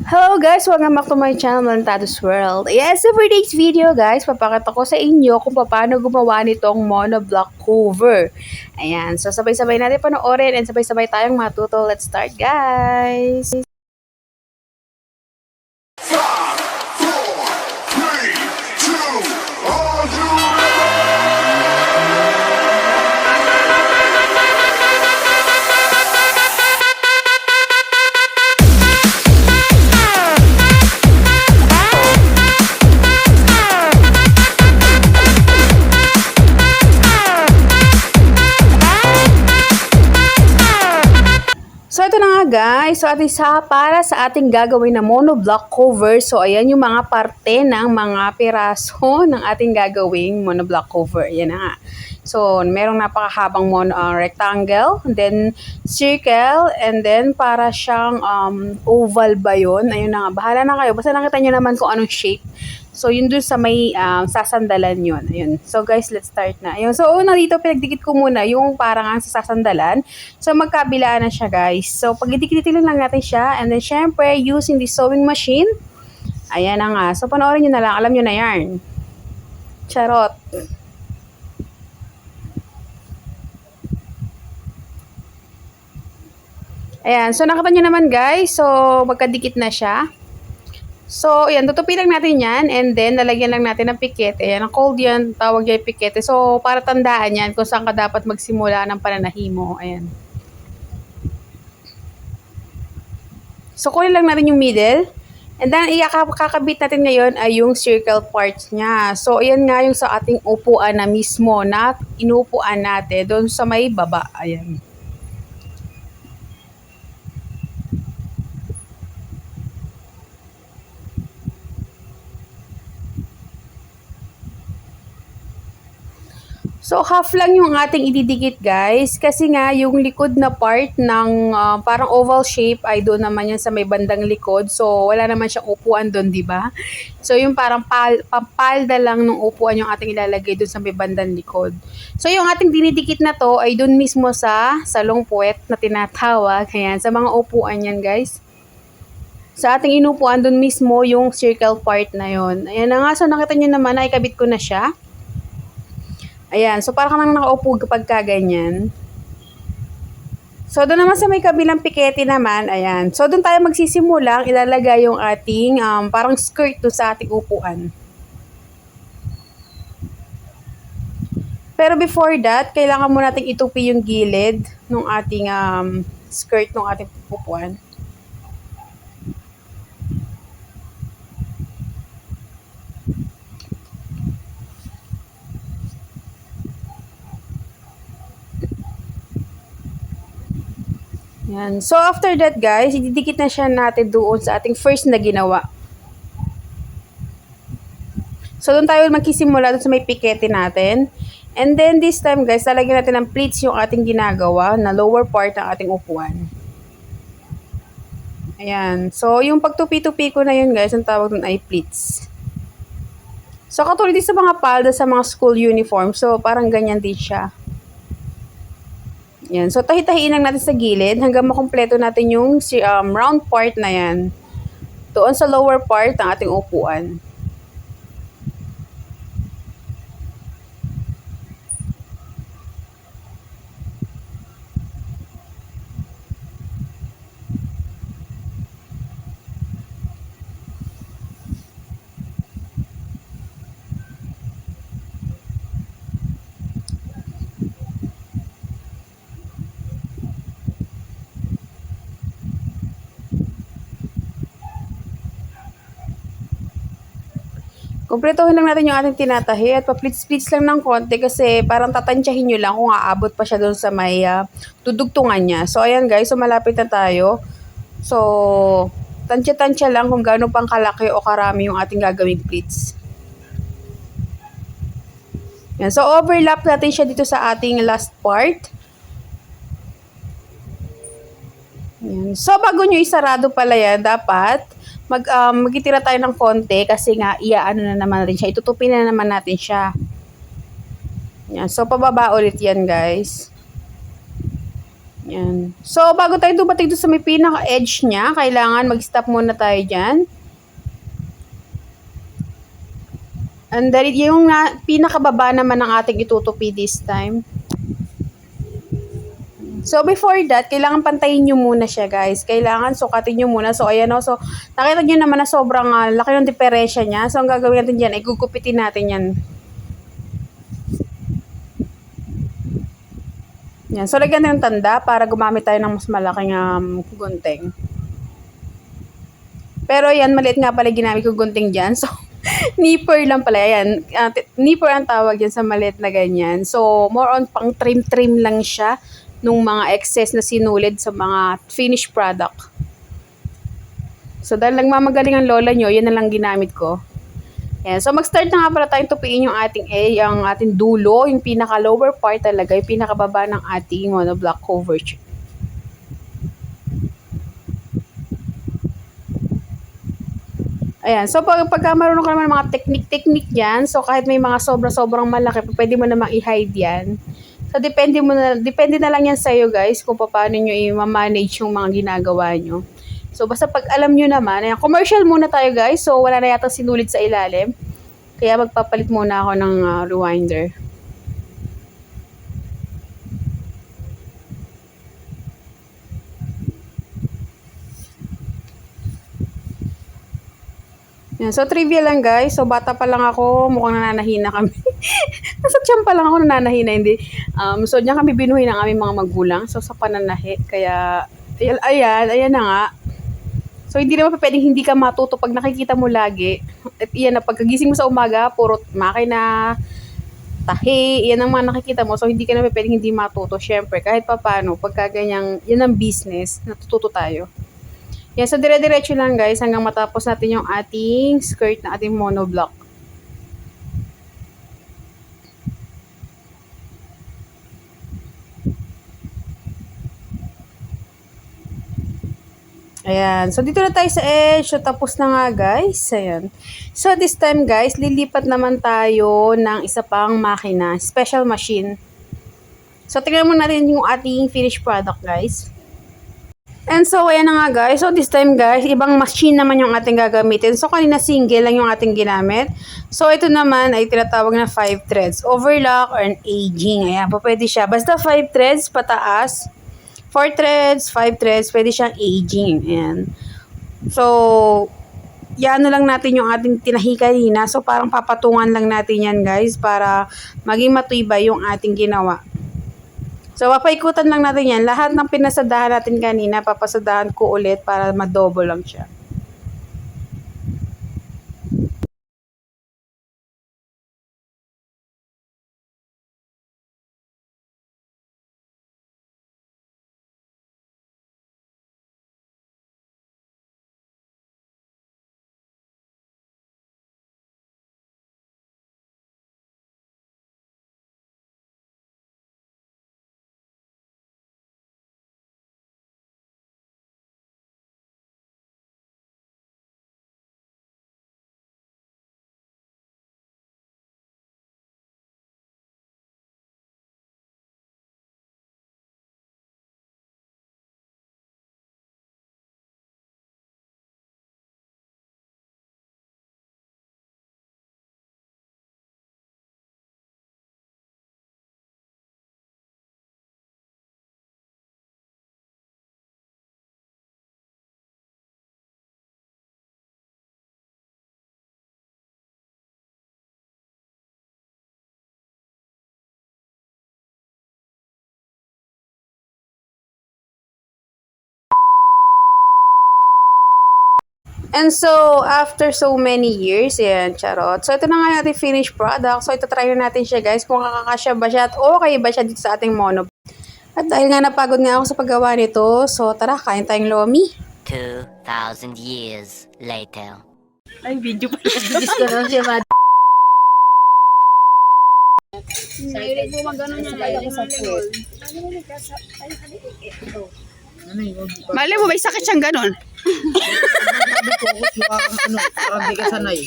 Hello guys! Welcome back to my channel, Lantados World. Yes, so for today's video guys, papakita ko sa inyo kung paano gumawa nitong monoblock cover. Ayan, so sabay-sabay natin panoorin and sabay-sabay tayong matuto. Let's start guys! So, ito na nga guys. So, para sa ating gagawin na monoblock cover. So, ayan yung mga parte ng mga piraso ng ating gagawing monoblock cover. Ayan na nga. So, merong napakahabang rectangle, and then circle, and then para siyang oval ba yun? Ayun na nga. Bahala na kayo. Basta nakita nyo naman kung anong shape. So, yun dun sa may sasandalan yun. Ayun. So, guys, let's start na. Ayun. So, una dito, pinagdikit ko muna yung parang sa sasandalan. So, magkabilaan na siya, guys. So, pag idikit-dikitin lang natin siya. And then, syempre, using the sewing machine. Ayan na nga. So, panoorin nyo na lang. Alam nyo na yan. Charot. Ayan. So, nakita nyo naman, guys. So, magkadikit na siya. So, ayan, tutupin lang natin yan and then lalagyan lang natin ng pikete. Ayan, ang cold yan, tawag yan pikete. So, para tandaan yan kung saan ka dapat magsimula ng pananahi mo. Ayan. So, kunin lang natin yung middle. And then, kakabit natin ngayon ay yung circle parts niya. So, ayan nga yung sa ating upuan na mismo na inupuan natin doon sa may baba. Ayan. So, half lang yung ating ididikit guys. Kasi nga, yung likod na part ng parang oval shape ay doon naman yan sa may bandang likod. So, wala naman siyang upuan doon, di ba? So, yung parang pampalda lang ng upuan yung ating ilalagay doon sa may bandang likod. So, yung ating dinidikit na to ay doon mismo sa salong puwet na tinatawag. Ayan, sa mga upuan yan guys. Sa ating inupuan doon mismo yung circle part na yon. Ayan na nga, so nakita nyo naman, nakikabit ko na siya. Ayan, so para ka nang nakaupo kapag kaganyan. So, doon naman sa may kabilang pikete naman, ayan. So, doon tayo magsisimulang ilalagay yung ating parang skirt to sa ating upuan. Pero before that, kailangan mo nating itupi yung gilid ng ating skirt ng ating upuan. Yan. So, after that guys, ididikit na siya natin doon sa ating first na ginawa. So, doon tayo magkisimula doon sa may pikete natin. And then, this time guys, lalagyan natin ng pleats yung ating ginagawa na lower part ng ating upuan. Ayan. So, yung pagtupi-tupi ko na yun guys, ang tawag doon ay pleats. So, katulad din sa mga palda sa mga school uniform. So, parang ganyan din siya. Yan. So, tahi-tahiin lang natin sa gilid hanggang makumpleto natin yung round part na yan. Doon sa lower part ng ating upuan. Kumpletohin lang natin yung ating tinatahi at pa-plits-plits lang ng konti kasi parang tatansyahin nyo lang kung aabot pa siya doon sa may tudugtungan niya. So, ayan guys, so malapit na tayo. So, tansya-tansya lang kung gaano pang kalaki o karami yung ating gagawing pleats. Yan. So, overlap natin siya dito sa ating last part. Yan. So, bago nyo isarado pala yan, dapat magitira tayo ng konti kasi nga iaano na naman rin siya. Itutupin na naman natin siya. Yan. So, pababa ulit yan guys. Yan. So, bago tayo dumating doon sa may pinaka-edge niya, kailangan mag-stop muna tayo dyan. And then, yung pinakababa naman ng ating itutupi this time. So, before that, kailangan pantayin nyo muna siya, guys. Kailangan sukatin nyo muna. So, ayan o. So, nakita nyo naman na sobrang laki ng diferensya niya. So, ang gagawin natin dyan ay gugupitin natin yan. Yan. So, lagyan natin ng tanda para gumamit tayo ng mas malaking gunting. Pero yan, maliit nga pala ginamit ko gunting dyan. So, nipper lang pala. Yan. Nipper ang tawag dyan sa maliit na ganyan. So, more on pang trim-trim lang siya nung mga excess na sinulid sa mga finished product. So, dahil nagmamagaling ang lola nyo, yan na lang ginamit ko. Yan. So, mag-start na nga pala tayong tupiin yung ating dulo, yung pinaka-lower part talaga, yung pinakababa ng ating monoblock coverage. Ayan. So, pagka marunong ka naman ng mga technique dyan, so kahit may mga sobrang malaki, pwede mo namang i-hide yan. So, depende na lang yan sa'yo, guys, kung paano nyo i-manage yung mga ginagawa nyo. So, basta pag alam nyo naman, ayan, commercial muna tayo, guys. So, wala na yata sinulid sa ilalim. Kaya magpapalit muna ako ng rewinder. Yan. So, trivia lang, guys. So, bata pa lang ako, mukhang nananahina kami. Nasa tiyan pa lang ako nananahina, hindi. So, diyan kami binuhay ng aming mga magulang. So, sa pananahi. Kaya, ayan na nga. So, hindi naman pwedeng hindi ka matuto pag nakikita mo lagi. At iyan na, pagkagising mo sa umaga, puro makina, tahi, yan ang mga nakikita mo. So, hindi ka naman pwedeng hindi matuto. Siyempre, kahit pa paano, pagka ganyang, yan ang business, natututo tayo. Yan, so dire-diretso lang, guys, hanggang matapos natin yung ating skirt na ating monoblock. Ayan. So, dito na tayo sa edge. So, tapos na nga, guys. Ayan. So, this time, guys, lilipat naman tayo ng isa pang makina. Special machine. So, tingnan mo natin yung ating finished product, guys. And so, ayan na nga, guys. So, this time, guys, ibang machine naman yung ating gagamitin. So, kanina single lang yung ating ginamit. So, ito naman ay tinatawag na 5 threads. Overlock or aging. Ayan, pwede siya. Basta 5 threads pataas. 4 threads, 5 threads, pwede siyang aging. Ayan. So, yan lang natin yung ating tinahi kanina. So, parang papatungan lang natin yan, guys, para maging matibay yung ating ginawa. So, papaikutan lang natin yan. Lahat ng pinasadahan natin kanina, papasadahan ko ulit para ma-double lang siya. And so, after so many years, yan, charot. So, ito na nga natin finished product. So, ito try na natin siya, guys, kung kakakasya ba siya at okay ba siya dito sa ating mono. At dahil nga napagod nga ako sa paggawa nito, so tara, kain tayong lomi. 2,000 years later. Ay, video pa. Bigis ko lang siya, mad. Mahilig mo mag-ano niya. Mali mo, may sakit siyang ganon. Parang di ka sanay.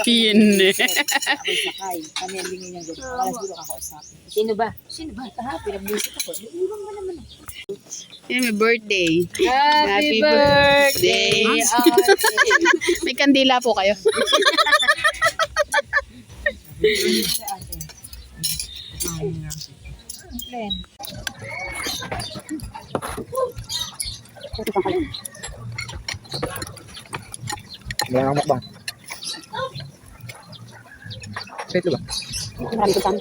Ayun eh. Sakay. Panendingin niya gano'n. Alas gulo kakausapin. Sino ba? Sino ba? Pinagbusit ako. Iwan ba naman ako? Yan, may birthday. Happy birthday, May kandila po kayo. Wala nang mukbang. Sweet ba? Marami ko saan.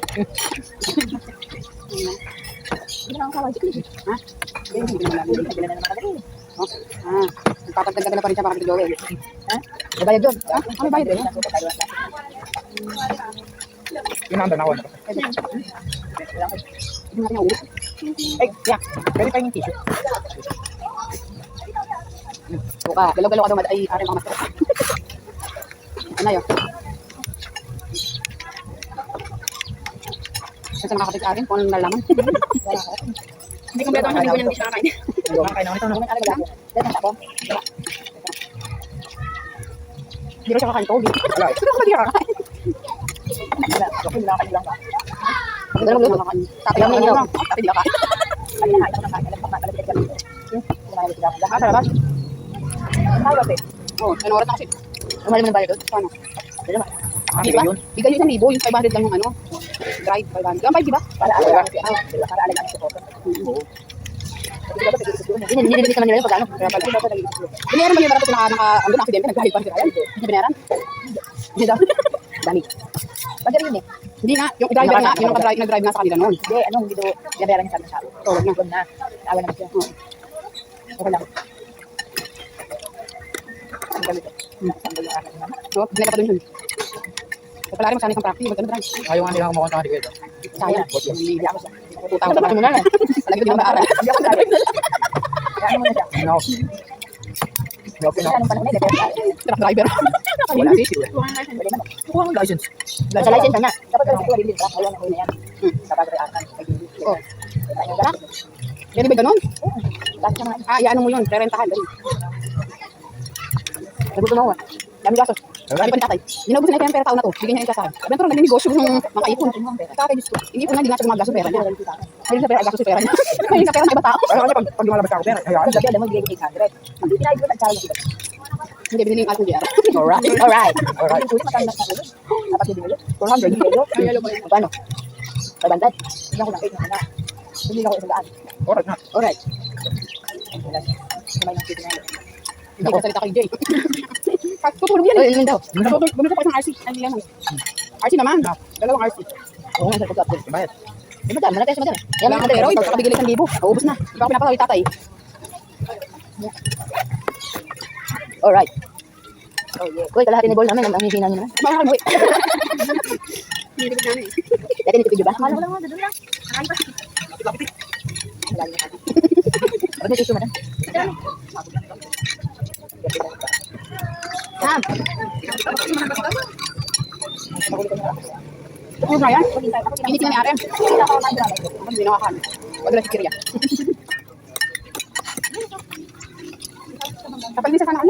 Papagdagdagan na pa rin siya para kay Joel. May bayad doon. Ano bayad rin? Yung number na ako. Ay, yeah. Pwede pa yung tissue. Buka, galaw-galaw ka daw ay aring mga masarap. Ano yun? Kasi nakakapit sa akin, kung anong nalaman. Hindi kompleto ang hindi siya kakain. Kakain ako ito. Hindi rin siya kakain togi. Wala eh. Pero ako ba di kakain? Dalawa mo kakain. Tapi lang ninyo. Tapi di kakain. Ah, talaga? Oo, ano oras na kasi? Umali mo ng bayad doon. Paano? Bigay yun. Bigay yun 1,000, yung 500 lang yung ano. Drive, 500. Yung 5, di ba? Para alagaan sa photo. Binilinis naman nila yung pagkano. Kaya pala. Binayaran ba niya para kasi andun aksidente, nagdahil pa rin sila yan? Hindi binayaran? Hindi daw. Dami. Bagay yun eh. Hindi nga, yung driver nga, yung nag-drive nga sa kanila noon. Hindi, hindi do binabayaran niya sa amin tao. Oo, wag na. Huwag na. Awa naman siya. Okay lang. Ang galit. Sandal yung akin naman. Oo, binayad pa dun yun. So, pala rin magsanay kang practice, mag-drive. Ayaw nga nila kumakanta ka dito. Sayang. Hindi ako siya. Tutang ka pa. Palagi ko din ang maaral. Hindi ako driver. Kaya ano muna siya. No. No, Kasi anong panahon na Truck driver. wala sisi. Kuha mo license. sa license na. Dapat kasi kuha din ka. Ayaw na kuha na yan. Kapag reakan. Oo. Tayo ka. Pwede ba ganun? Last naman. Ah, iano mo yun, rerentahan. Dali. Nagusto mo. Dami gasos. Sabi pa ni tatay, ginagos na ito yung pera tao na to. Bigyan niya yung kasahan. Sabi pero nagninegosyo ng mga ipon. Tatay, Diyos ko. Hindi po na, hindi nga siya gumagaso pera niya. Ayun sa pera, ay gasto sa pera niya. Ayun sa pera ng ibang tao. Ayaw nga pag lumalabas ako pera. Hayaan. Ang gabi, alam mo, bigay ko 800. Hindi pinahid ko ang tsara yung Hindi, binili yung alcohol yara. Alright. Alright. Alright. Magkano na sa ulo? Dapat hindi ulo? 400. Hindi ulo? Paano? 500? Hindi ako lang 8 na. Hindi ako 100. Alright na. Alright. Kamay ng city na. Hindi ko salita kay Jay. Tutulog yan. Ay, yun daw. Bumili ko pa isang RC. Ay, yan. RC naman. Dalawang RC. Oo nga, sa pag-upload. Bayad. Eh, madam, malaki sa madam. Wala nga pero, pagkabigil 1,000. Naubos na. Hindi pa ako pinapakawin tatay. Alright. Oh, yeah. Uy, kalahati ni ball namin. Ang hihina niyo naman. Mahal mo eh. Hindi ko namin. Dati nito video ba? Mahal mo lang mo, doon lang. Malalim na kami. Ba't may tissue, madam? Sam. Ano ba yan? Init na ni Arem. Hindi nakakan. Wag na si Kirya. Kapag hindi sa sana